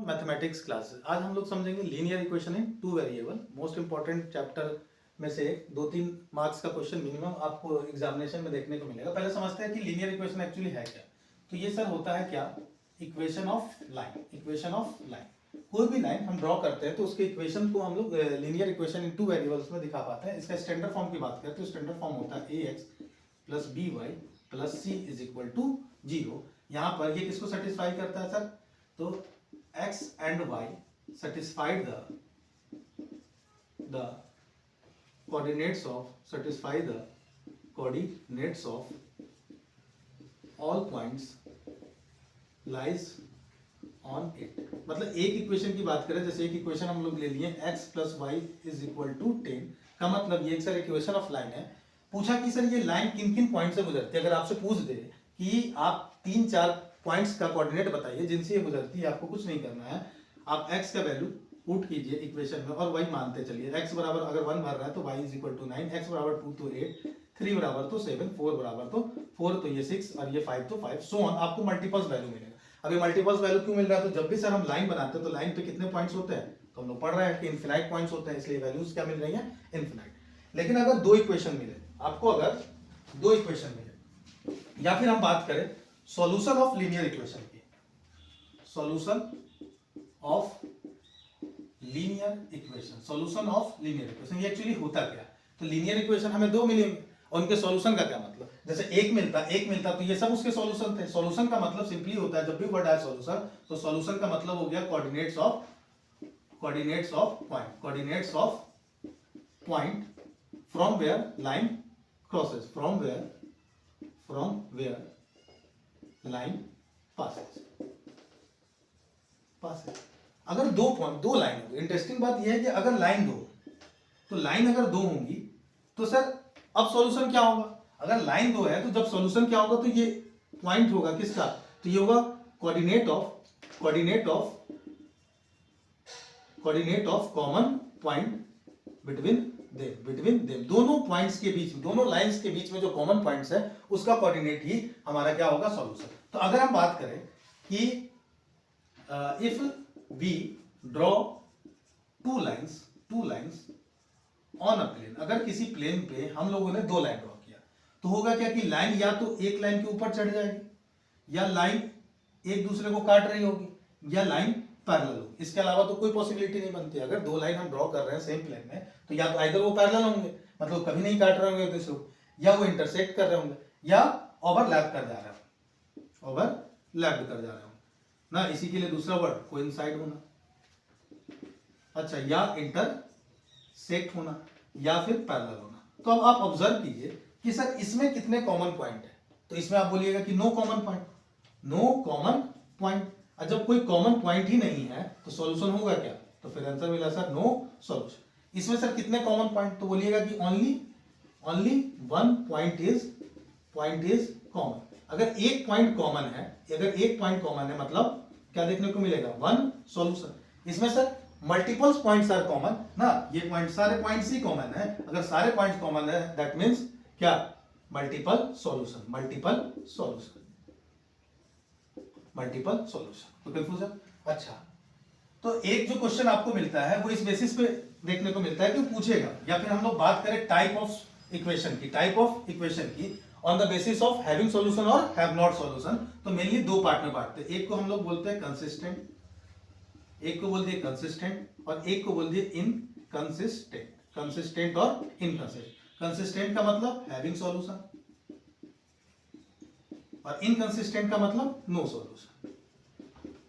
Mathematics classes. आज हम लोग समझेंगे linear equation in two variable. Most important chapter में से दो तीन मार्क्स का क्वेश्चन मिनिमम आपको एग्जामिनेशन में देखने को मिलेगा। पहले समझते हैं कि लीनियर इक्वेशन एक्चुअली है क्या। तो ये सर होता है क्या, equation of line. Equation of line, कोई भी लाइन हम ड्रॉ करते हैं तो उसके इक्वेशन को हम लोग linear equation in two variables में दिखा पाते हैं। इसका स्टैंडर्ड फॉर्म की बात करें तो स्टैंडर्ड फॉर्म होता है a x plus b y plus c is equal to zero. यहाँ पर ये किसको सेटिस्फाई करता है सर, तो x and y satisfy the coordinates of all points lies on it। मतलब एक इक्वेशन की बात करें, जैसे एक इक्वेशन हम लोग ले लिए x plus Y is equal to 10 का मतलब ये सर इक्वेशन ऑफ लाइन है। पूछा कि सर ये लाइन किन किन पॉइंट से गुजरती है। अगर आपसे पूछ दे कि आप 3-4 पॉइंट्स का कोऑर्डिनेट बताइए जिनसे ये गुजरती है, आपको कुछ नहीं करना है। आप x का वैल्यू पुट कीजिए इक्वेशन में और y मानते चलिए। x बराबर अगर 1 भर रहा है तो y is equal to 9, x बराबर 2 तो 8, 3 बराबर तो 7, 4 बराबर तो 4, तो ये 6 और ये 5 तो 5, सो ऑन। आपको मल्टीपल्स वैल्यू मिलेगा। अभी मल्टीपल्स वैल्यू क्यों मिल रहा है, तो जब भी सर हम लाइन बनाते हैं तो लाइन पे कितने पॉइंट्स होते हैं, तो हम लोग पढ़ रहे हैं कि इनफिनाइट पॉइंट्स होते हैं, इसलिए वैल्यूज क्या मिल रही है, इनफिनाइट। लेकिन अगर दो इक्वेशन मिले आपको, अगर दो इक्वेशन मिले, या फिर हम बात करें सॉल्यूशन ऑफ लीनियर इक्वेशन की, solution of linear equation, solution of linear equation, ये एक्चुअली होता क्या है। तो लीनियर इक्वेशन हमें दो मिलेंगे और उनके सॉल्यूशन का क्या मतलब, जैसे एक मिलता तो ये सब उसके सॉल्यूशन थे। सॉल्यूशन का मतलब सिंपली होता है, जब भी वर्ड आए सॉल्यूशन, तो सॉल्यूशन का मतलब हो गया coordinates of point from where line crosses, from where line passes. अगर दो लाइन होगी, इंटरेस्टिंग बात यह है कि अगर लाइन दो, तो लाइन अगर दो होंगी तो सर अब सॉल्यूशन क्या होगा। अगर लाइन दो है तो जब सॉल्यूशन क्या होगा, तो ये पॉइंट होगा किसका, तो ये होगा coordinate of common point between them. दोनों पॉइंट्स के बीच में, दोनों लाइंस के बीच में जो कॉमन पॉइंट्स है उसका कोऑर्डिनेट ही हमारा क्या होगा, सॉल्यूशन। तो अगर हम बात करें कि if we draw two lines on a plane, अगर किसी प्लेन पे हम लोगों ने दो लाइन ड्रॉ किया, तो होगा क्या कि लाइन या तो एक लाइन के ऊपर चढ़ जाएगी, या लाइन एक दूसरे को काट रही होगी, या लाइन पैरेलल होगी। इसके अलावा तो कोई पॉसिबिलिटी नहीं बनती। अगर दो लाइन हम ड्रॉ कर रहे हैं सेम प्लेन में, तो या तो आइदर वो पैरेलल होंगे, मतलब कभी नहीं काट रहे होंगे एक दूसरे को, या वो इंटरसेक्ट कर रहे होंगे, या ओवरलैप कर जा रहे होंगे ना। इसी के लिए दूसरा वर्ड कोइंसाइड होना, अच्छा, या इंटरसेक्ट होना, या फिर पैरेलल होना। तो अब आप ऑब्जर्व कीजिए कि सर इसमें कितने कॉमन पॉइंट है, तो इसमें आप बोलिएगा कि नो कॉमन पॉइंट। और जब कोई कॉमन पॉइंट ही नहीं है तो सॉल्यूशन होगा क्या, तो फिर आंसर मिला सर नो सॉल्यूशन। इसमें सर कितने कॉमन पॉइंट, तो बोलिएगा कि only one point is common. अगर एक पॉइंट कॉमन है, मतलब क्या देखने को मिलेगा, वन सॉल्यूशन। इसमें sir multiples points are common ना, ये पॉइंट सारे पॉइंट्स ही कॉमन है। अगर सारे पॉइंट्स कॉमन है दैट मींस क्या, मल्टीपल सॉल्यूशन। तो कंफ्यूजन। अच्छा, तो एक जो क्वेश्चन आपको मिलता है वो इस बेसिस पे देखने को मिलता है कि पूछेगा, या फिर हम लोग बात करें टाइप ऑफ इक्वेशन की on the basis of having solution और हैव नॉट सॉल्यूशन। तो मेनली दो पार्ट में बांटते हैं। एक को हम लोग बोलते हैं कंसिस्टेंट, और एक को बोलते हैं इनकंसिस्टेंट। कंसिस्टेंट का मतलब हैविंग सॉल्यूशन, और इनकंसिस्टेंट का मतलब नो सॉल्यूशन,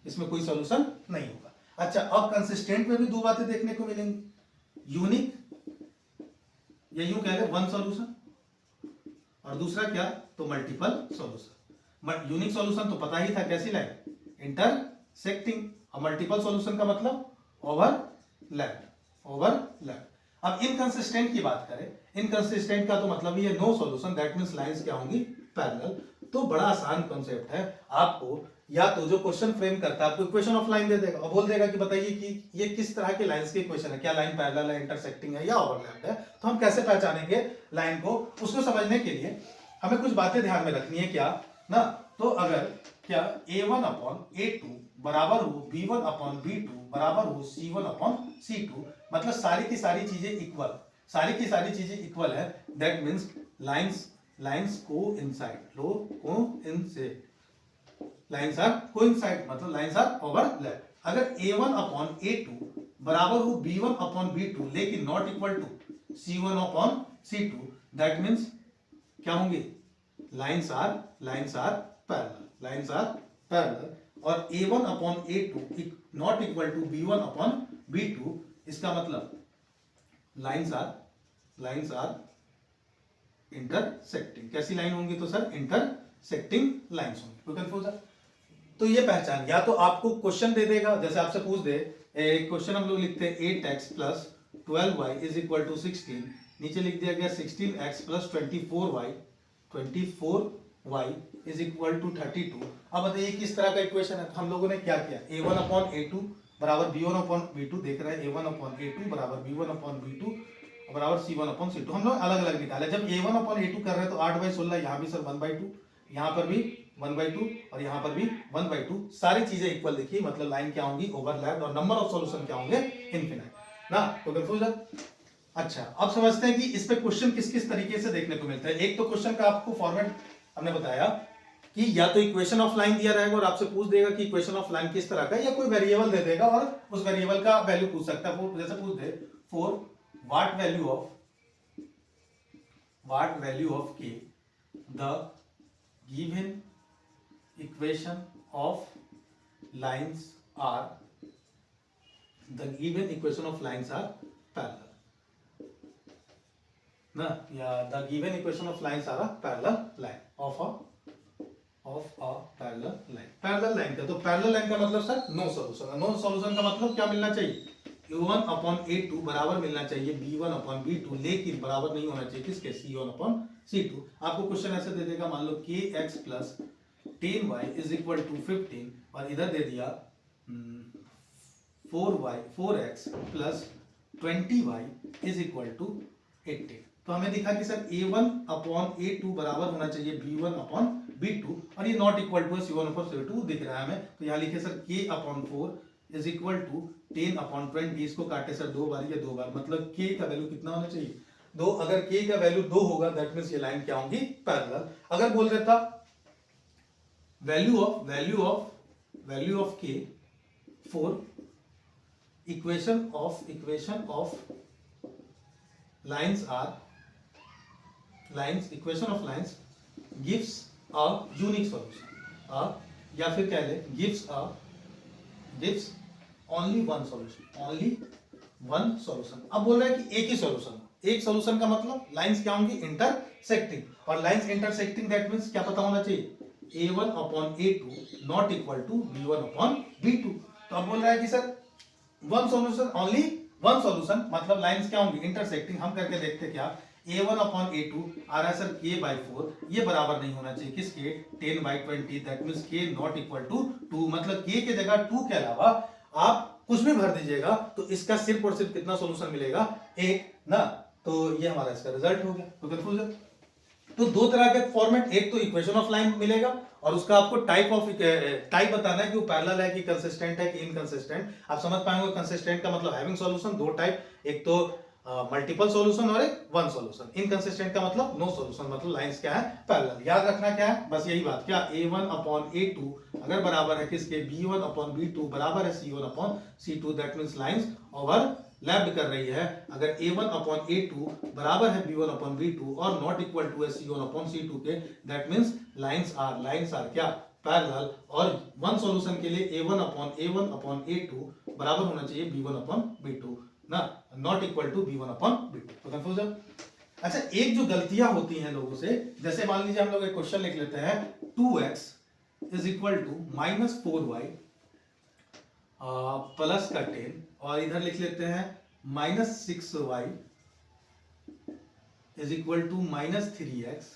इसमें कोई सॉल्यूशन नहीं होगा। अच्छा, अब कंसिस्टेंट में भी दो बातें देखने को मिलेंगी, यूनिक, या यूं कह ले वन सॉल्यूशन, और दूसरा क्या, तो मल्टीपल सॉल्यूशन। यूनिक सॉल्यूशन तो पता ही था, कैसी लाइन, इंटरसेक्टिंग, और मल्टीपल सॉल्यूशन का मतलब ओवरलैप। अब इनकंसिस्टेंट की बात करें, इनकंसिस्टेंट का तो मतलब ये no solution, that means lines क्या होंगी, पैरेलल। तो बड़ा आसान कॉन्सेप्ट है। आपको या तो जो क्वेश्चन फ्रेम करता है आपको इक्वेशन ऑफ लाइन दे देगा और बोल देगा कि बताइए कि ये किस तरह के लाइंस की इक्वेशन है, क्या लाइन पैरेलल है, इंटरसेक्टिंग है, या ओवरलैप है। तो हम कैसे पहचानेंगे लाइन को, उसको समझने के लिए हमें कुछ बातें ध्यान में रखनी है क्या ना। तो अगर क्या a1 अपॉन a2 बराबर हो b1 अपॉन b2 बराबर हो c1 अपॉन c2, मतलब सारी की सारी चीजें इक्वल, सारी की सारी चीजें इक्वल है, दैट मीन्स लाइंस कोइंसाइड मतलब लाइंस आर ओवरलैप। अगर a1 अपॉन a2 बराबर हो b1 अपॉन b2 लेकिन not equal to c1 upon c2, that means क्या होंगे, लाइंस आर पैरेलल। और a1 upon a2 not equal to b1 upon b2, इसका मतलब लाइंस आर इंटरसेक्टिंग। कैसी लाइन होंगी तो सर इंटरसेक्टिंग लाइंस होंगी। कोई कंफ्यूजन? तो ये पहचान, या तो आपको क्वेश्चन दे देगा, जैसे आपसे पूछ दे एक क्वेश्चन हम लोग लिखते हैं 8x plus 12y is equal to 16, नीचे लिख दिया गया 16x plus 24y is equal to 32। अब बताइए किस तरह का इक्वेशन है। हम लोगों ने क्या किया, a1 अपॉन a2 बराबर b1 अपॉन b2, देख रहे हैं a1 अपॉन a2 बराबर b1 अपॉन b2 बराबर c1 अपॉन c2, हम लोग अलग अलग निकाले। जब a1 अपॉन a2कर रहे हैं तो 8/16, यहाँ भी सर 1/2, यहाँ पर भी 1/2 और यहाँ पर भी 1/2, सारी चीजें इक्वल लिखी, मतलब लाइन क्या होंगी, ओवरलैप, और नंबर ऑफ सॉल्यूशन क्या होंगे, इनफिनाइट ना। तो कंफ्यूजन? अच्छा, अब समझते हैं कि इस पे क्वेश्चन किस किस तरीके से देखने को मिलता है। एक तो क्वेश्चन का आपको फॉर्मेट हमने बताया कि या तो इक्वेशन ऑफ लाइन दिया रहेगा और आपसे पूछ देगा कि इक्वेशन ऑफ लाइन किस तरह का है, या कोई वेरिएबल दे देगा और उस वेरिएबल का वैल्यू पूछ सकता है। जैसे पूछ दे for what value of k the given equation of lines are parallel ना, या the given equation of lines are a parallel line of a parallel line का, तो parallel line का मतलब sir no solution. No solution का मतलब क्या मिलना चाहिए, a1 अपॉन a2 बराबर मिलना चाहिए b1 अपॉन b2, लेकिन बराबर नहीं होना चाहिए किसके, c1 अपॉन c2। आपको क्वेश्चन ऐसे दे देगा, मान लो kx plus 10y is equal to 15, और इधर दे दिया 4x plus 20y is equal to 80। तो हमें दिखा कि सर a1 अपॉन a2 बराबर होना चाहिए b1 अपॉन b2, और ये not equal to c1 upon c2 दिख रहा है हमें। तो यहाँ लिखे sir k upon 4 is equal to 10 upon 20, इसको काटे सर 2 बार, ये 2 बार, मतलब k का वैल्यू कितना होना चाहिए, 2। अगर k का वैल्यू 2 होगा दैट मींस ये लाइन क्या होंगी, पैरेलल। अगर बोल देता value of k for equation of lines are equation of lines gives a unique solution, या फिर कह ले गिव्स ओनली वन सॉल्यूशन। अब बोल रहा है कि एक ही सॉल्यूशन, एक सॉल्यूशन का मतलब लाइंस क्या होंगी, इंटरसेक्टिंग, और लाइंस इंटरसेक्टिंग दैट मींस क्या पता होना चाहिए, a1 upon a2 not equal to b1 upon b2। तो अब बोल रहा है कि sir one solution, only one solution, मतलब लाइंस क्या होंगी, इंटरसेक्टिंग। हम करके देखते क्या, a1 अपॉन a2 आ रहा है सर k/4, ये बराबर नहीं होना चाहिए किसके, 10/20, that means k not equal to 2, मतलब k के जगह 2 के अलावा आप कुछ भी भर दीजिएगा तो इसका सिर्फ और सिर्फ कितना सॉल्यूशन मिलेगा, एक ना। तो ये हमारा इसका रिजल्ट हो गया। तो कंफ्यूजन? तो दो तरह के फॉर्मेट, एक तो इक्वेशन ऑफ लाइन मिलेगा और उसका आपको टाइप बताना है कि वो पैरेलल है कि कंसिस्टेंट है कि इनकंसिस्टेंट। आप समझ पाएंगे कंसिस्टेंट का मतलब हैविंग सॉल्यूशन, दो टाइप, एक तो मल्टीपल सॉल्यूशन और एक वन सॉल्यूशन। इनकंसिस्टेंट का मतलब नो सॉल्यूशन, मतलब लाइंस क्या है, पैरेलल। याद रखना क्या है, बस यही बात, क्या a1 अपॉन a2 अगर बराबर है किसके, b1 अपॉन b2 बराबर है c1 upon c2, that means lines overlap कर रही है। अगर a1 अपॉन a2 बराबर है b1 अपॉन b2 और नॉट इक्वल टू है c1 अपॉन c2 के, दैट मींस लाइंस आर क्या, पैरेलल। और वन सॉल्यूशन के लिए a1 अपॉन a2 बराबर होना चाहिए b1 अपॉन b2 ना, not equal to b1 upon b2। तो कंफ्यूजन? अच्छा, एक जो गलतियां होती हैं लोगों से, जैसे मान लीजिए हम लोग एक क्वेश्चन लिख लेते हैं 2x is equal to -4y plus का 10, और इधर लिख लेते हैं -6y is equal to -3x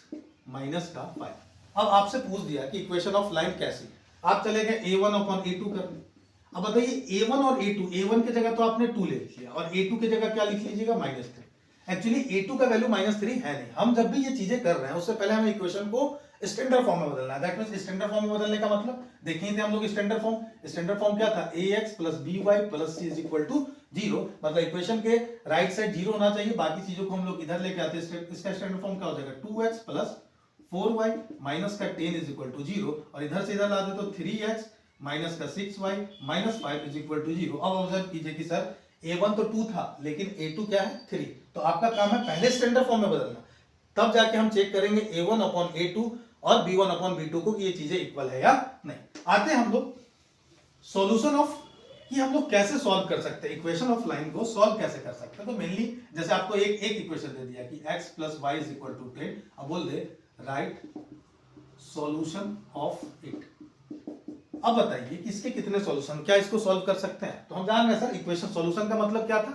minus का 5। अब आपसे पूछ दिया कि इक्वेशन ऑफ लाइन कैसी, आप चले गए a1 अपॉन a2 करने। अब बताइए a1 और a2, a1 की जगह तो आपने 2 ले लिया और a2 की जगह क्या लिख लीजिएगा, -3। एक्चुअली a2 का वैल्यू -3 है नहीं। हम जब भी ये चीजें कर रहे हैं उससे पहले हमें इक्वेशन को स्टैंडर्ड फॉर्म में बदलना है। दैट मींस स्टैंडर्ड फॉर्म में बदलने का मतलब देखे थे हम लोग स्टैंडर्ड फॉर्म क्या था, ax + by + c = 0, मतलब इक्वेशन के राइट साइड 0 होना चाहिए, बाकी चीजों को हम लोग इधर लेके आते हैं। इसका स्टैंडर्ड फॉर्म क्या हो जाएगा, 2x + 4y - का 10 = 0, और इधर से इधर ला दे तो 3x - का 6y - 5 = 0। अब ऑब्जर्व कीजिए कि सर a1 तो 2 था लेकिन a2 क्या है 3, तो आपका काम है पहले स्टैंडर्ड फॉर्म में बदलना, तब जाके हम चेक करेंगे a1/a2 और b1/b2 को कि ये चीजें इक्वल है या नहीं। आते हैं हम लोग सॉल्यूशन ऑफ, कि हम लोग कैसे सॉल्व कर सकते हैं इक्वेशन ऑफ लाइन को, सॉल्व कैसे कर सकते हैं। तो मेनली जैसे आपको एक इक्वेशन दे दिया कि x + y = 10, अब बोल दे राइट सॉल्यूशन ऑफ इट। अब बताइए कि इसके कितने सॉल्यूशन, क्या इसको सॉल्व कर सकते हैं। तो हम जान रहे हैं सर इक्वेशन सॉल्यूशन का मतलब क्या था,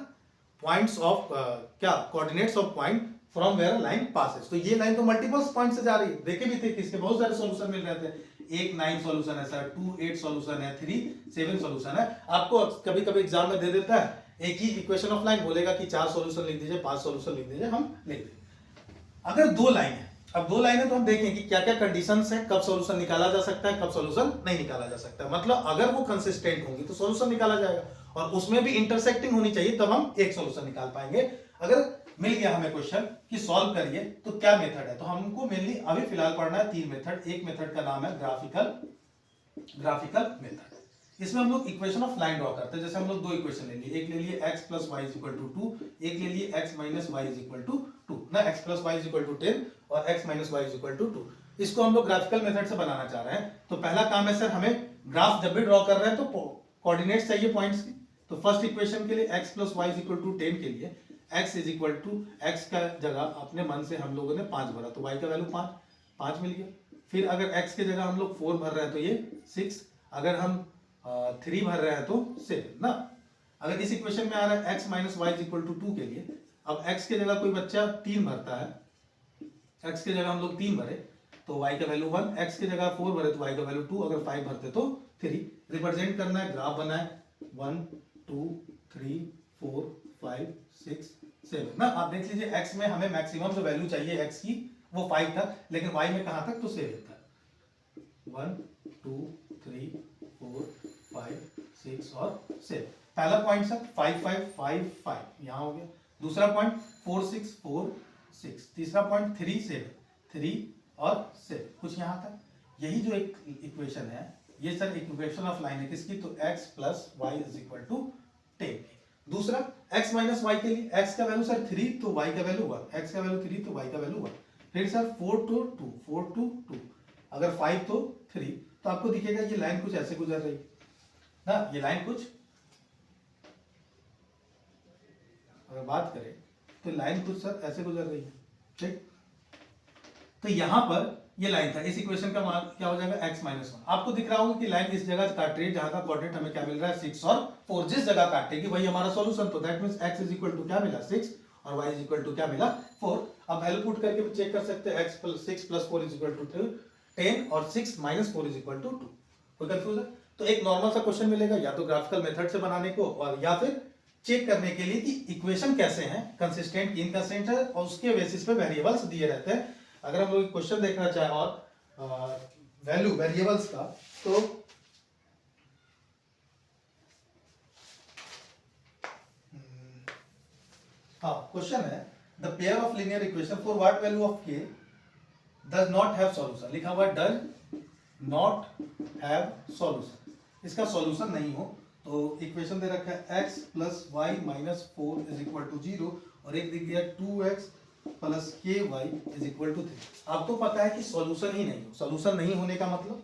पॉइंट्स ऑफ क्या coordinates of point from where line passes. तो ये लाइन तो मल्टीपल पॉइंट से जा रही है, देखे भी थे कि इसके बहुत सारे सॉल्यूशन मिल रहे थे, 1 9 सॉल्यूशन है सर, 2 8 सॉल्यूशन है, 3 7 सॉल्यूशन है। आपको कभी कभी एग्जाम में दे देता है एक ही इक्वेशन ऑफ लाइन, बोलेगा कि 4 सॉल्यूशन लिख दीजिए, 5 सॉल्यूशन लिख दीजिए, हम लिख देंगे। अगर 2 लाइन है, अब 2 लाइनें तो हम देखें कि क्या क्या कंडीशंस है, कब सॉल्यूशन निकाला जा सकता है, कब सॉल्यूशन नहीं निकाला जा सकता है। मतलब अगर वो कंसिस्टेंट होंगी तो सॉल्यूशन निकाला जाएगा, और उसमें भी इंटरसेक्टिंग होनी चाहिए, तब हम एक सॉल्यूशन निकाल पाएंगे। अगर मिल गया हमें क्वेश्चन कि सॉल्व करिए तो क्या मेथड है, तो हमको मेनली अभी फिलहाल पढ़ना है 3 मेथड। एक मेथड का नाम है ग्राफिकल मेथड। इसमें हम लोग इक्वेशन ऑफ लाइन ड्रॉ करते हैं। जैसे हम लोग 2 इक्वेशन ले लिए, एक ले लिए x + y = 2, एक ले लिए x - y = 2 ना, x + y = 10 और x - y = 2। इसको हम लोग ग्राफिकल मेथड से बनाना चाह रहे हैं। तो पहला काम है सर, हमें ग्राफ जब भी ड्रॉ कर रहे हैं तो कोऑर्डिनेट्स चाहिए पॉइंट्स के। तो फर्स्ट इक्वेशन के लिए x + y = 10 के लिए x = x का जगह अपने मन से हम लोगों ने 5 भरा, तो y का वैल्यू 5 मिल गया। फिर अगर x के जगह हम लोग 4 भर रहे हैं तो ये 6, अगर हम 3 भर रहे हैं तो 7 ना। अगर इस इक्वेशन में आ रहा है x - y = 2 के लिए, अब x के जगह कोई बच्चा 3 भरता है, x के जगह हम लोग 3 भरे तो y का वैल्यू 1, x की जगह 4 भरे तो y का वैल्यू 2, अगर 5 भरते तो 3। रिप्रेजेंट करना है, ग्राफ बनाए 1 2 3 4 5 6 7 ना। आप देख लीजिए x में हमें मैक्सिमम जो वैल्यू चाहिए x की वो 5 था, लेकिन y में कहां तक, तो 7 था। 1 2 3 4 5 6 और 7। पहला पॉइंट सर 5 5 5 5 यहां हो गया। दूसरा पॉइंट 4 6 4 6। तीसरा पॉइंट 3 7 3 और 7, कुछ यहां तक। यही जो एक इक्वेशन है, ये सर इक्वेशन ऑफ लाइन है किसकी, तो x + y = 10। दूसरा x - y के लिए, x का वैल्यू सर 3 तो y का वैल्यू 1, x का वैल्यू 3 तो y का वैल्यू 1। फिर सर 4 to 2 4 to 2, अगर 5 तो 3, तो आपको दिखेगा ये लाइन कुछ ऐसे गुजर रही है ना। ये लाइन कुछ अगर बात करें तो लाइन कुछ सर ऐसे गुजर रही है, ठीक। तो यहां पर ये लाइन था, इस इक्वेशन का मान क्या हो जाएगा, x - 1। आपको दिख रहा होगा कि लाइन इस जगह काट रही है जहां का कोऑर्डिनेट हमें क्या मिल रहा है, 6 और 4। जिस जगह काटेगी वही हमारा सॉल्यूशन। तो दैट मींस x = क्या मिला, 6, और y = क्या मिला, 4। अब वैल्यू पुट करके चेक कर सकते हैं, x + 6 + 4 = 10 और 6 - 4 = 2। कोई कंफ्यूजन? तो एक नॉर्मल सा क्वेश्चन मिलेगा, या तो ग्राफिकल मेथड से बनाने को, और या फिर चेक करने के लिए कि इक्वेशन कैसे हैं, कंसिस्टेंट इनकंसिस्टेंट है, और उसके बेसिस पे वेरिएबल्स दिए रहते हैं। अगर हम लोग क्वेश्चन देखना चाहें और वैल्यू वेरिएबल्स का, तो हाँ क्वेश्चन है, the pair of linear equation for what value of k does not have solution. लिखा हुआ डज नॉट हैव सॉल्यूशन, इसका सॉल्यूशन नहीं हो। तो इक्वेशन दे रखा है x + y - 4 = 0, और एक दिख गया 2x + ky = 3। आपको पता है कि सॉल्यूशन ही नहीं हो। सॉल्यूशन नहीं होने का मतलब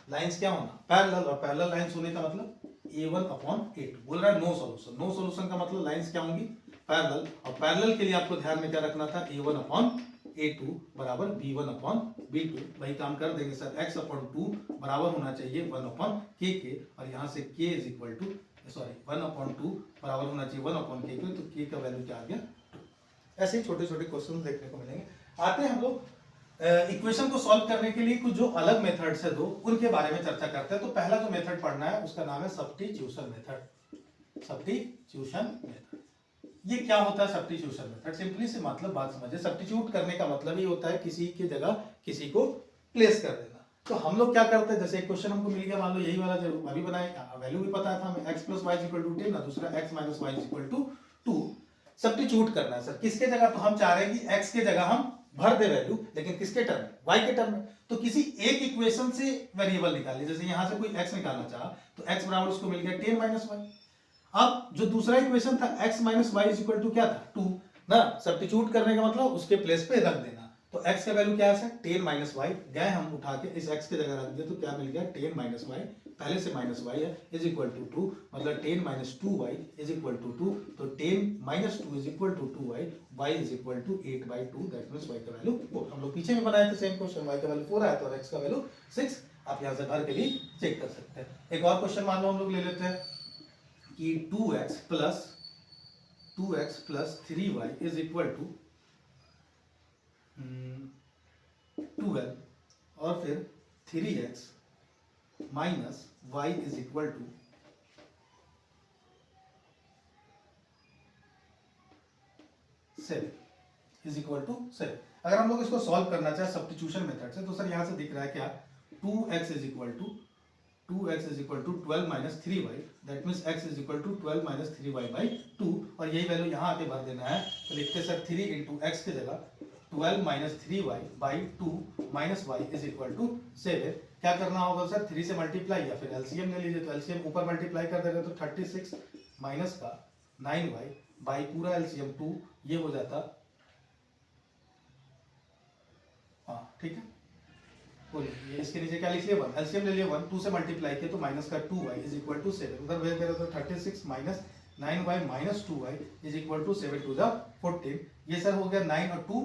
लाइंस क्या होना, पैरेलल, और पैरेलल लाइंस होने का मतलब a1/a2। बोल रहा है नो सॉल्यूशन। नो सॉल्यूशन का मतलब लाइंस क्या होंगी, पैरेलल, और पैरेलल के लिए आपको ध्यान में क्या रखना था, a1/a2 = b1/b2। वही काम कर देंगे सर, x/2 बराबर होना चाहिए 1/k के, और यहाँ से k = 1/2 बराबर होना चाहिए 1/k के, तो k का वैल्यू क्या आ गया, 2। ऐसे ही छोटे छोटे क्वेश्चन देखने को मिलेंगे। आते हैं हम लोग इक्वेशन को सॉल्व करने के लिए कुछ जो अलग मेथड्स है दो, उनके बारे में चर्चा करते हैं। तो पहला जो मेथड पढ़ना है उसका नाम है सब्स्टिट्यूशन मेथड। सब्स्टिट्यूशन मेथड, ये क्या होता है सब्स्टिट्यूशन मेथड? सिंपली से मतलब बात समझिए, सब्स्टिट्यूट करने का मतलब ही होता है किसी की जगह किसी को प्लेस कर देना। तो हम लोग क्या करते हैं, जैसे एक क्वेश्चन हमको मिल गया, मान लो यही वाला जो अभी बनाए, वैल्यू भी पता था हमें, x plus y equal to 10 ना, दूसरा x minus y equal to 2। Substitute करना है सर किसके जगह, तो हम चाह रहे हैं कि x के जगह हम भर दे वैल्यू, लेकिन किसके टर्म में, y के टर्म में। तो किसी एक इक्वेशन से वेरिएबल निकालिए, जैसे यहां से कोई x निकालना चाहा तो x बराबर उसको मिल गया 10 माइनस वाई। अब जो दूसरा इक्वेशन था x minus Y is equal to क्या था 2 ना, सब्स्टिट्यूट करने का मतलब उसके प्लेस पे रख देना। तो x का वैल्यू क्या है सर 10 माइनस वाई, गए हम उठा के इस x के जगह रख दिया, तो क्या मिल गया 10 माइनस वाई, पहले से माइनस वाई है, इज इक्वल टू 2, मतलब 10 minus 2y is equal to 2। तो 10 minus 2 is equal to 2y, y is equal to 8/2, that means y का वैल्यू 4। हम लोग पीछे में बनाए थे सेम क्वेश्चन, y का वैल्यू 4 आया था और x का वैल्यू 6। आप यहां से भर के भी चेक कर सकते हैं। एक और क्वेश्चन मान लो हम लोग ले लेते हैं कि 2x plus 3y is equal to 12 और फिर 3x minus y is equal to 7 is equal to 7। अगर हम लोग इसको सॉल्व करना चाहे सब्स्टिट्यूशन मेथड से, तो सर यहां से दिख रहा है क्या 2x is equal to 12 minus 3y, that means x is equal to 12 minus 3y by 2, और यही वैल्यू यहाँ आके भर देना है। तो लिखते सर 3 इंटू एक्स की जगह 12 minus 3y by 2 minus y is equal to 7। क्या करना होगा सर 3 से मल्टीप्लाई या फिर एलसीएम ले लीजिए, तो एलसीएम ऊपर मल्टीप्लाई कर देंगे तो 36 माइनस का 9y बाई पूरा एलसीएम 2, ये हो जाता, हाँ ठीक है बोलिए, इसके नीचे क्या लिख लिया 1, एलसीएम ले लिया 1, 2 से मल्टीप्लाई किया तो माइनस का 2y इज इक्वल टू 7, उधर भेज दे रहे तो 36 minus 9y minus 2y is equal to 7 to the 14। ये सर हो गया 9 और 2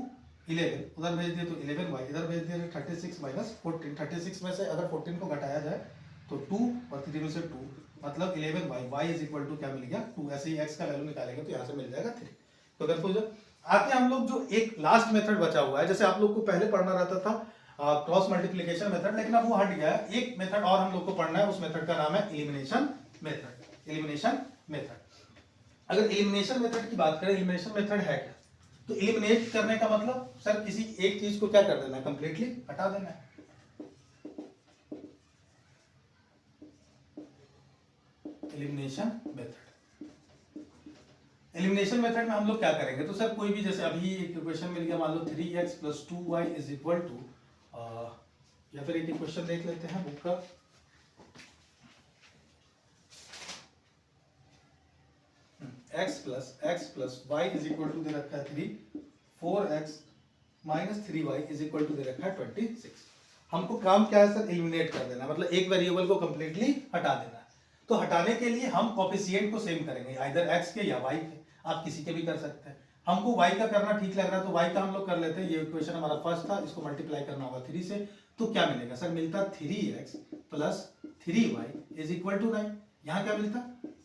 11, उधर भेज दिए तो 11y, इधर भेज दिए 36 माइनस 14। 36 में से अगर 14 को घटाया जाए तो 2 और 3 में से 2, मतलब 11y, y is equal to क्या मिल गया 2। ऐसे ही x का वैल्यू निकालेंगे तो यहाँ से मिल जाएगा 3। तो कंफ्यूजन आते हम लोग जो एक लास्ट मेथड बचा हुआ है, जैसे आप लोग को पहले पढ़ना रहता था क्रॉस मल्टीप्लिकेशन मेथड, लेकिन अब वो हट गया है। एक मेथड और हम लोग को पढ़ना है, उस मेथड का नाम है एलिमिनेशन मेथड। एलिमिनेशन मेथड, अगर एलिमिनेशन मेथड की बात करें, एलिमिनेशन मेथड है क्या, तो एलिमिनेट करने का मतलब सर किसी एक चीज को क्या कर देना है, कंप्लीटली हटा देना है। एलिमिनेशन मेथड, एलिमिनेशन मेथड में हम लोग क्या करेंगे, तो सर कोई भी, जैसे अभी एक इक्वेशन मिल गया, मान लो 3x plus 2y is equal to, या फिर एक इक्वेशन देख लेते हैं बुक का, x plus y is equal to दे रखा है 3, 4x minus 3y is equal to दे रखा है 26। हमको काम क्या है सर, एलिमिनेट कर देना, मतलब एक वेरिएबल को कंप्लीटली हटा देना है। तो हटाने के लिए हम कोफिशिएंट को सेम करेंगे, आइदर x के या y के, आप किसी के भी कर सकते हैं। हमको y का करना ठीक लग रहा है तो y का हम लोग कर लेते हैं। ये इक्वेशन हमारा फर्स्ट था, इसको मल्टीप्लाई करना होगा 3 से, तो क्या मिलेगा सर, मिलता 3x plus 3y is equal to 9। यहाँ क्या मिलता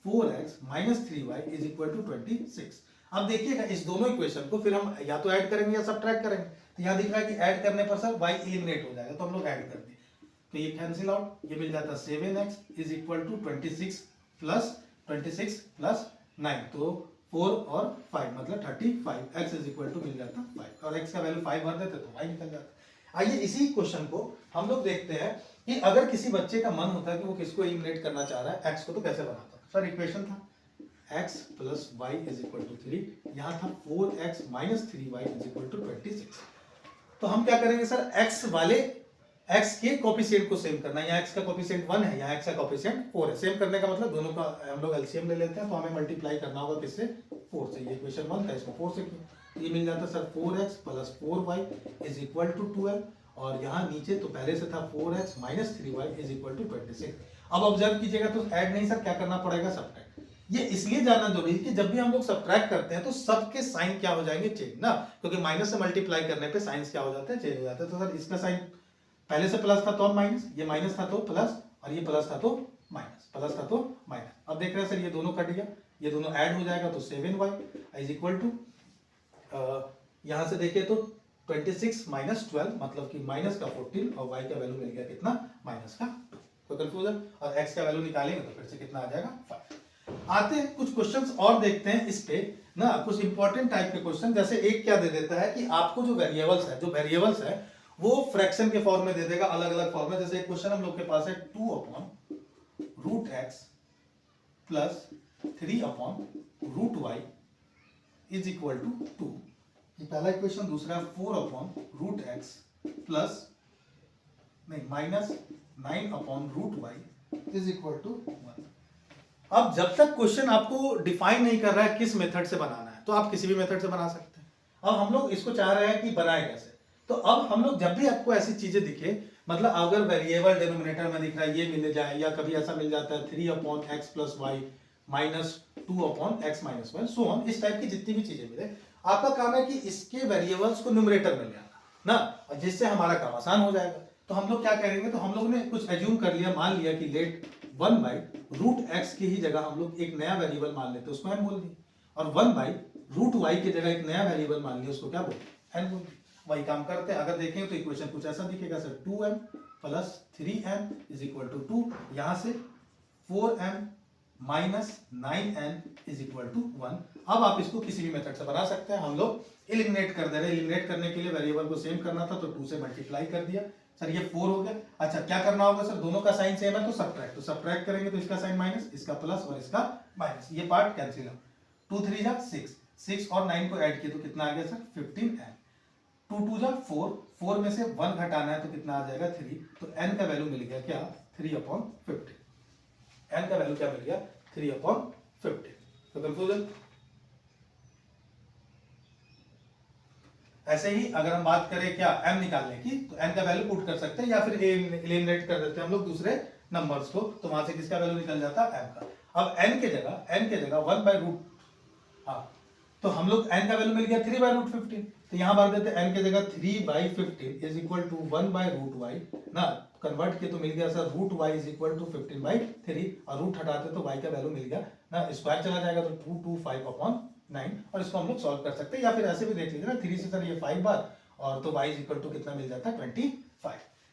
4x minus 3y is equal to 26। अब देखिएगा इस दोनों इक्वेशन को फिर हम या तो ऐड करेंगे या सब्ट्रैक्ट करेंगे। तो यहाँ दिख रहा है कि ऐड करने पर सर y एलिमिनेट हो जाएगा, तो हम लोग ऐड कर दिए, तो ये कैंसिल आउट, ये मिल जाता 7x is equal to 26 plus 9, तो 4 और 5 मतलब 35, x इज इक्वल टू मिल जाता 5, और x का वैल्यू 5 भर देते तो y निकल जाता। आइए इसी क्वेश्चन को हम लोग देखते हैं कि अगर किसी बच्चे का मन होता है कि वो किसको एलिमिनेट करना चाह रहा है, x को, तो कैसे बनाता है। सर इक्वेशन था x plus y is equal to 3, यहाँ था 4x minus 3y is equal to 26। तो हम क्या करेंगे सर, x वाले x के कोफिशिएंट को सेम करना है, यहाँ x का कोफिशिएंट 1 है, यहाँ x का कोफिशिएंट 4 है। सेम करने का मतलब दोनों का हम लोग एलसीएम ले लेते हैं, तो हमें मल्टीप्लाई करना होगा किससे, 4 से। ये इक्वेशन 1 था, इसको 4 से किया, तो ये मिल जाता sir 4x plus 4y is equal to 12, और यहाँ नीचे तो पहले से था 4x minus 3y is equal to 26। अब ऑब्जर्व कीजिएगा तो ऐड नहीं सर, क्या करना पड़ेगा, सब्ट्रैक्ट। ये इसलिए जानना जरूरी है कि जब भी हम लोग सब्ट्रैक्ट करते हैं तो सबके साइन क्या हो जाएंगे, चेंज ना, क्योंकि माइनस से मल्टीप्लाई करने पे साइंस क्या हो जाते हैं, चेंज हो जाते हैं। तो सर इसका साइन पहले से प्लस था तो माइनस, ये माइनस था तो प्लस, और ये प्लस था तो माइनस, प्लस था तो माइनस। अब देख रहे हैं सर ये दोनों कट गया, ये दोनों ऐड हो जाएगा तो 7y इज इक्वल टू, यहां से देखिए तो 26 माइनस 12 मतलब कि माइनस का 14, और y का वैल्यू मिल गया कितना, माइनस का 2। कोई कंफ्यूजन, और x का वैल्यू निकालेंगे तो फिर से कितना आ जाएगा 5। आते हैं कुछ क्वेश्चंस और देखते हैं इस पे ना, कुछ इंपॉर्टेंट टाइप के क्वेश्चन। जैसे एक क्या दे देता है कि आपको जो वेरिएबल्स है वो फ्रैक्शन के फॉर्म में दे देगा, अलग अलग फॉर्म में। जैसे एक क्वेश्चन हम लोग के पास है 2/√x plus 3/√y is equal to 2। ये पहला इक्वेशन। दूसरा 4/√x plus minus 9/√y is equal to 1। अब जब तक क्वेश्चन आपको डिफाइन नहीं कर रहा है किस मेथड से बनाना है, तो आप किसी भी मेथड से बना सकते हैं। अब हम लोग इसको चाह रहे हैं कि बनाए कैसे। तो अब हम लोग जब भी आपको ऐसी चीजें दिखे, मतलब अगर वेरिएबल डिनोमिनेटर में दिख रहा है ये मिल जाए, या कभी ऐसा मिल जाता है 3/x plus Y minus 2/x minus 1 so on, इस टाइप की जितनी भी चीजें मिले, आपका काम है कि इसके वेरिएबल्स को न्यूमरेटर में ले आना ना, जिससे हमारा काम आसान हो जाएगा। तो हम लोग क्या करेंगे, तो हम लोग ने कुछ एज्यूम कर लिया, मान लिया कि लेट 1/√x की ही जगह हम लोग एक नया वेरिएबल मान लेते हैं, उसको m बोल दिए, और 1/√y की जगह एक नया वेरिएबल मान लिया, उसको क्या बोलते हैं, n बोल दिए। वही काम करते हैं। अगर देखें तो इक्वेशन कुछ ऐसा दिखेगा sir, 2m plus 3m is equal to 2, यहां से 4m minus 9n is equal to 1। अब आप इसको किसी भी मेथड से बना सकते हैं। हम लोग एलिमिनेट कर दे रहे हैं। एलिमिनेट करने के लिए वेरिएबल को सेम करना था, तो 2 से मल्टीप्लाई कर दिया। सर ये 4 हो गया। अच्छा क्या करना होगा सर, दोनों का साइन सेम है तो सब्ट्रैक्ट, तो सब्ट्रैक्ट करेंगे तो इसका साइन माइनस, इसका प्लस और इसका माइनस, ये पार्ट कैंसिल है। 2 3 जा 6, 6 और 9 को ऐड किए तो कितना आ गया सर 15n। 2 2 जा 4, 4 में से 1 घटाना है तो कितना आ जाएगा 3, तो n का वैल्यू मिल गया क्या 3/50। n का वैल्यू क्या मिल गया 3/50। तो कंफ्यूजन। ऐसे ही अगर हम बात करें क्या m निकालने की, तो n का वैल्यू पुट कर सकते हैं, या फिर एलिमिनेट कर देते हैं हम लोग दूसरे नंबर्स को, तो वहां से किसका वैल्यू निकल जाता है m का। अब n के जगह 1/√, हाँ तो हम लोग n का वैल्यू मिल गया 3/√15, तो यहां भर देते n के जगह 3/15 इज इक्वल टू 1/√y ना, कन्वर्ट किए तो मिल गया sir √y is equal to 15/3, और रूट हटाते तो y का वैल्यू मिल गया ना, स्क्वायर चला जाएगा तो 225/9, और इसको हम लोग सॉल्व कर सकते हैं, या फिर ऐसे भी देख लीजिए ना, 3 से सर ये 5 बार, और तो y इज इक्वल टू कितना मिल जाता है 25।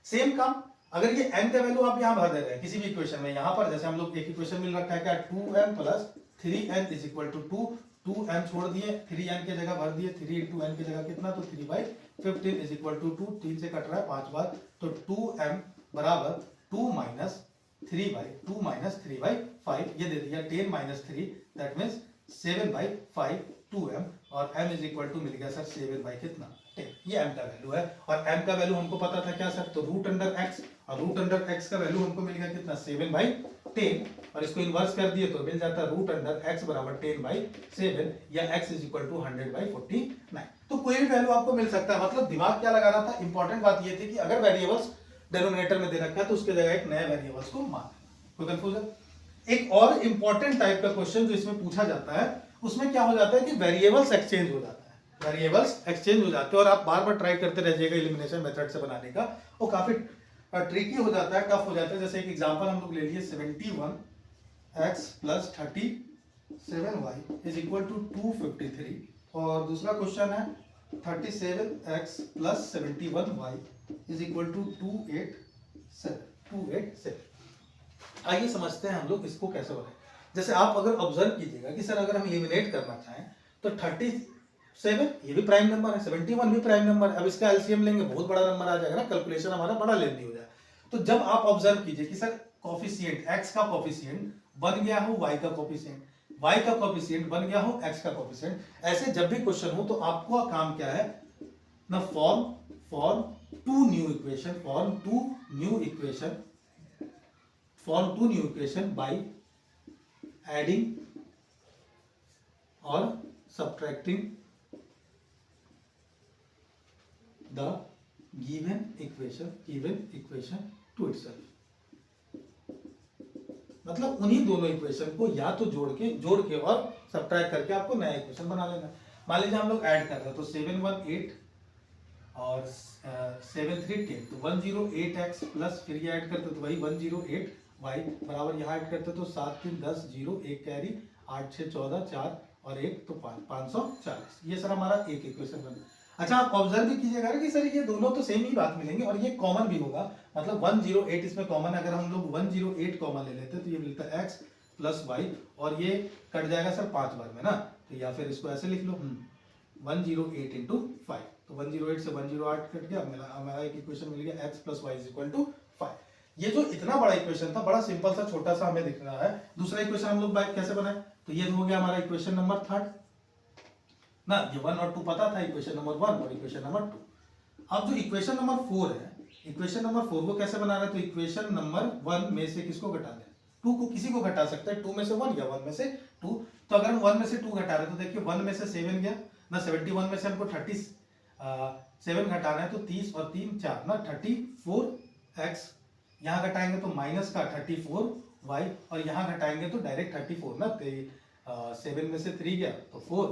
सेम काम, अगर ये n का वैल्यू आप यहाँ भर दे रहे हैं किसी भी इक्वेशन में, यहाँ पर जैसे हम लोग एक इक्वेशन मिल रखा है क्या 2m plus 3n is equal to 2, 2m छोड़ दिए 3n के जगह भर दिए, 3 इंटू n की जगह कितना, तो 3/15 इज इक्वल टू 2, 3 से कट रहा है 5 बार, तो 2m बराबर 2 माइनस 3/5, ये दे दिया 10 माइनस 3, दैट मीन्स 7/5 2m, और m इज इक्वल टू मिल गया सर 7/कितना 10, ये m का वैल्यू है। और m का वैल्यू हमको पता था क्या सर, तो √x, और √x का वैल्यू हमको मिल गया कितना 7/10, और इसको इन्वर्स कर दिए तो मिल जाता है √x बराबर 10/7, या x इज इक्वल टू 100/49। तो कोई भी वैल्यू आपको मिल सकता है। मतलब दिमाग क्या लगाना था, इंपॉर्टेंट बात ये थी कि अगर वेरिएबल्स डिनोमिनेटर में दे रखा है तो उसके जगह एक नए वेरिएबल्स को मान लेना। कोई कंफ्यूजन। एक और इंपॉर्टेंट टाइप का क्वेश्चन जो इसमें पूछा जाता है, उसमें क्या हो जाता है कि वेरिएबल्स एक्सचेंज हो जाता है, वेरिएबल्स एक्सचेंज हो जाते हैं, और आप बार बार ट्राई करते रहिएगा एलिमिनेशन मेथड से बनाने का, वो काफी ट्रिकी हो जाता है, टफ हो जाता है। जैसे एक एग्जांपल हम लोग ले लिए 71x plus 37y is equal to 253, और दूसरा क्वेश्चन है 37x plus 71y is equal to 287। आइए समझते हैं हम लोग इसको कैसे बनाएं। जैसे आप अगर ऑब्जर्व कीजिएगा कि सर अगर हम एलिमिनेट करना चाहें तो 37 ये भी प्राइम नंबर है, 71 भी प्राइम नंबर है, अब इसका एलसीएम लेंगे बहुत बड़ा नंबर आ जाएगा ना, कैलकुलेशन हमारा बड़ा लेंदी हो जाए। तो जब आप ऑब्जर्व कीजिए कि सर कोफिशिएंट x का कोफिशिएंट बन गया हो y का कोफिशिएंट, y का कोफिशिएंट बन गया हो x का कोफिशिएंट, ऐसे जब भी क्वेश्चन हो तो आपको काम क्या है ना, form two new equation by adding और subtracting the given equation to itself. मतलब उन्हीं दोनों इक्वेशन को या तो जोड़ के और सब्ट्रैक्ट करके आपको नया इक्वेशन बना लेना। मान लीजिए हम लोग ऐड कर रहे हैं, तो 718 और 7310, तो 108x प्लस फिर ये ऐड करते तो वही 108y बराबर यहाँ ऐड करते तो 7 3 10 0 1 कैरी 8 6 14 4 और 1 तो 540। ये सर हमारा एक इक्वेशन बना। अच्छा आप ऑब्जर्व भी कीजिएगा कि सर ये दोनों तो सेम ही बात मिलेंगे, और ये कॉमन भी होगा, मतलब 108 इसमें कॉमन, अगर हम लोग 108 कॉमन ले लेते तो ये मिलता है x प्लस y, और ये कट जाएगा सर 5 बार में ना, तो या फिर इसको ऐसे लिख लो 108 इंटू 5, तो 108 से 108 कट गया, हमारा एक इक्वेशन मिल गया x plus Y is equal to 5। ये जो इतना बड़ा इक्वेशन था, बड़ा सिंपल सा छोटा सा हमें दिख रहा है। दूसरा इक्वेशन हम लोग बाइक कैसे बनाए, तो ये हो गया हमारा इक्वेशन नंबर 3 ना, ये 1 और 2 पता था, इक्वेशन नंबर 1 और इक्वेशन नंबर 2। अब जो इक्वेशन नंबर 4 है, इक्वेशन नंबर 4 को कैसे बना रहे हैं, तो इक्वेशन नंबर 1 में से किसको घटा दें, 2 को, किसी को घटा सकते हैं, 2 में से 1 या 1 में से 2। तो अगर हम 1 में से 2 घटा रहे हैं तो देखिए 1 में से 7 गया ना, 71 में से हमको 37 घटाना है, तो 30 और 3 4 ना, 34x, यहाँ घटाएंगे तो माइनस का 34y, और यहाँ घटाएंगे तो डायरेक्ट 34 ना, 7 में से 3 गया तो 4,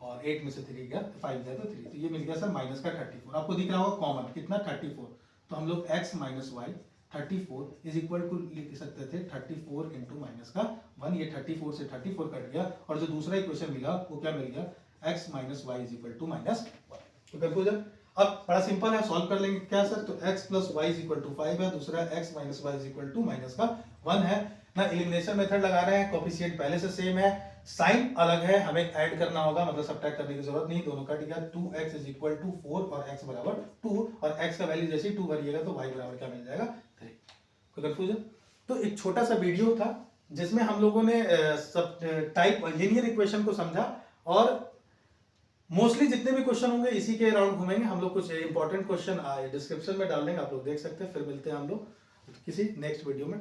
और 8 में से 3 गया 5 गया तो 3, तो ये मिल गया सर माइनस का 34। आपको दिख रहा होगा कॉमन कितना 34, तो हम लोग x minus Y 34 is equal to लिख सकते थे 34 इंटू माइनस का 1, ये 34 से 34 कट गया, और जो दूसरा इक्वेशन मिला वो क्या मिल गया, x minus Y is equal to minus 1। तो कंफ्यूजन अब बड़ा सिंपल है, सॉल्व कर लेंगे क्या सर, तो x plus Y is equal to 5 है, दूसरा x minus Y is equal to minus का 1 है ना। एलिमिनेशन मेथड लगा रहे हैं, कोएफिशिएंट पहले से सेम है, साइन अलग है, हमें ऐड करना होगा, मतलब सब्ट्रैक्ट करने की जरूरत नहीं, दोनों कट गया, 2x इज इक्वल टू 4 और x बराबर 2, और x का वैल्यू जैसे ही 2 भरिएगा तो y बराबर क्या मिल जाएगा 3। कोई कंफ्यूजन? तो एक छोटा सा वीडियो था जिसमें हम लोगों ने सब टाइप लीनियर इक्वेशन को समझा, और मोस्टली जितने भी क्वेश्चन होंगे इसी के अराउंड घूमेंगे हम लोग। कुछ इंपॉर्टेंट क्वेश्चन डिस्क्रिप्शन में डाल देंगे, आप लोग देख सकते हैं। फिर मिलते हैं हम लोग किसी नेक्स्ट वीडियो में।